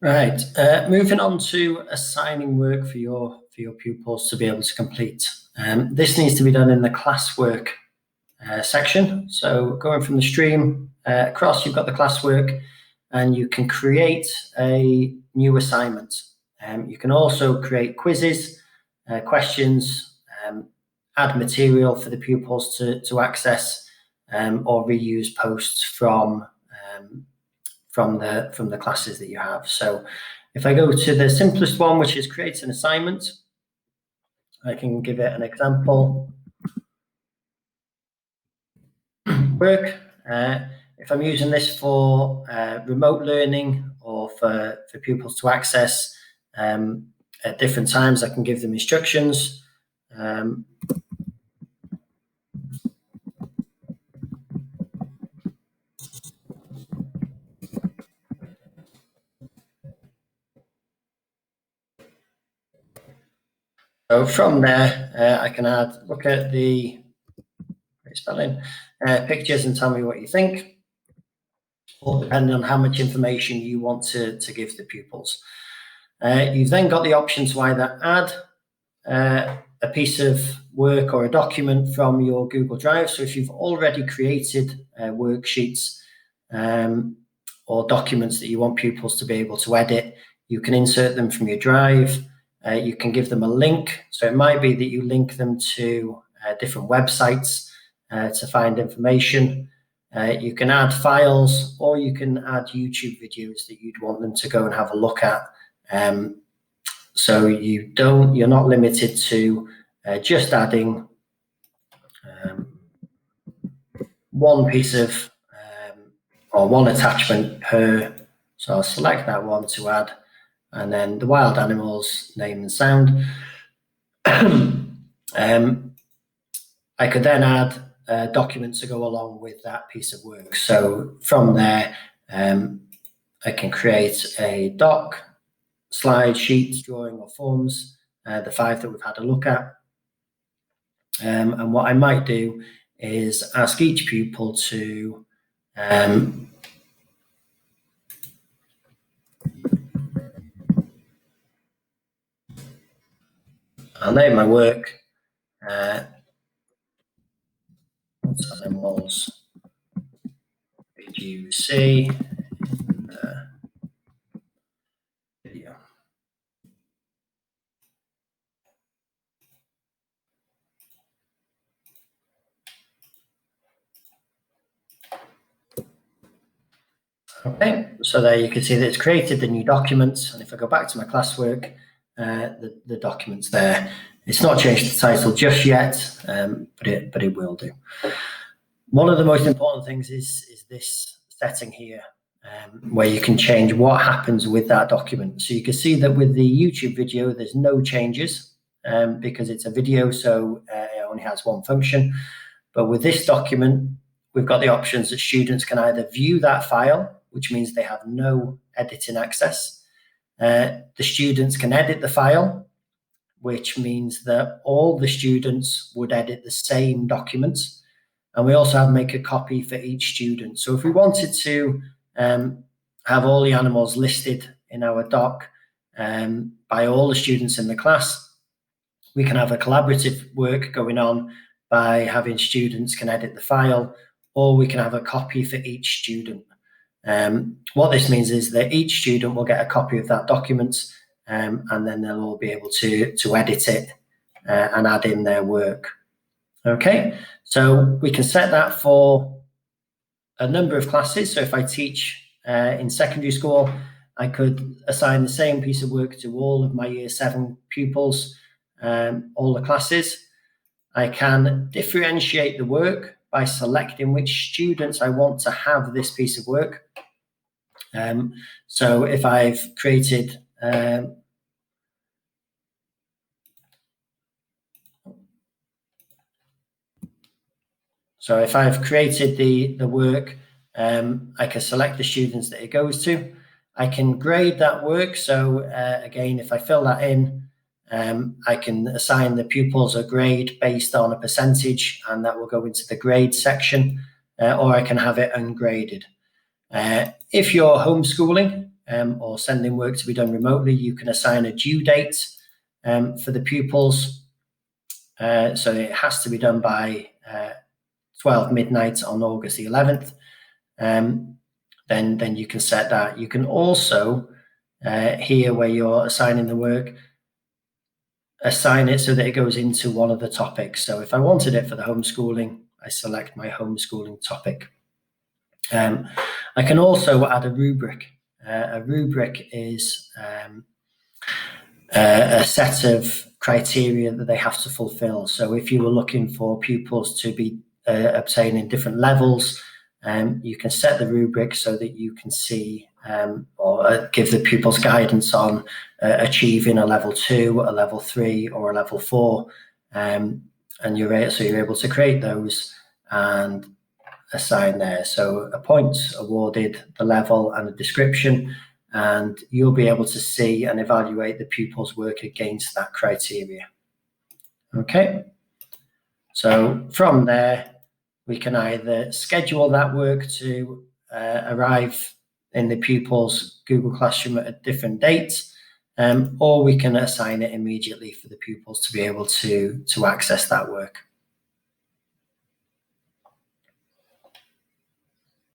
Right, moving on to assigning work for your pupils to be able to complete. This needs to be done in the classwork section. So going from the stream across, you've got the classwork, and you can create a new assignment. You can also create quizzes, questions, add material for the pupils to access, or reuse posts from the classes that you have. So if I go to the simplest one, which is create an assignment, I can give it an example. Work. If I'm using this for remote learning or for pupils to access at different times, I can give them instructions. So from there, I can look at the spelling, pictures, and tell me what you think, or depending on how much information you want to give the pupils. You've then got the option to either add a piece of work or a document from your Google Drive. So if you've already created worksheets or documents that you want pupils to be able to edit, you can insert them from your Drive. You can give them a link. So it might be that you link them to different websites to find information. You can add files, or you can add YouTube videos that you'd want them to go and have a look at. So you're not limited to just adding one piece of or one attachment per. So I'll select that one to add, and then the wild animals name and sound. I could then add documents to go along with that piece of work. So from there, I can create a doc, slide, sheets, drawing, or forms, the 5 that we've had a look at. And what I might do is ask each pupil to I'll name my work animals. Did you see in the video? Okay, so there you can see that it's created the new documents, and if I go back to my classwork, the document's there. It's not changed the title just yet, but it will do. One of the most important things is this setting here, where you can change what happens with that document. So you can see that with the YouTube video, there's no changes because it's a video, so it only has one function. But with this document, we've got the options that students can either view that file, which means they have no editing access. The students can edit the file, which means that all the students would edit the same documents. And we also have make a copy for each student. So if we wanted to have all the animals listed in our doc by all the students in the class, we can have a collaborative work going on by having students can edit the file, or we can have a copy for each student. What this means is that each student will get a copy of that document, and then they'll all be able to edit it and add in their work. Okay, so we can set that for a number of classes. So if I teach in secondary school, I could assign the same piece of work to all of my Year 7 pupils, all the classes. I can differentiate the work by selecting which students I want to have this piece of work. So if I've created the work, I can select the students that it goes to. I can grade that work. So again, if I fill that in, I can assign the pupils a grade based on a percentage, and that will go into the grade section, or I can have it ungraded. If you're homeschooling, or sending work to be done remotely, you can assign a due date for the pupils. So it has to be done by 12 midnight on August the 11th. Then you can set that. You can also, here where you're assigning the work, assign it so that it goes into one of the topics. So if I wanted it for the homeschooling, I select my homeschooling topic. I can also add a rubric. A rubric is a set of criteria that they have to fulfill. So if you were looking for pupils to be obtaining different levels, you can set the rubric so that you can see or give the pupils guidance on achieving a level 2, a level 3, or a level 4, and you're able to create those and assign there. So a points awarded, the level, and a description, and you'll be able to see and evaluate the pupils' work against that criteria. Okay, so from there we can either schedule that work to arrive in the pupils' Google Classroom at a different date, or we can assign it immediately for the pupils to be able to access that work.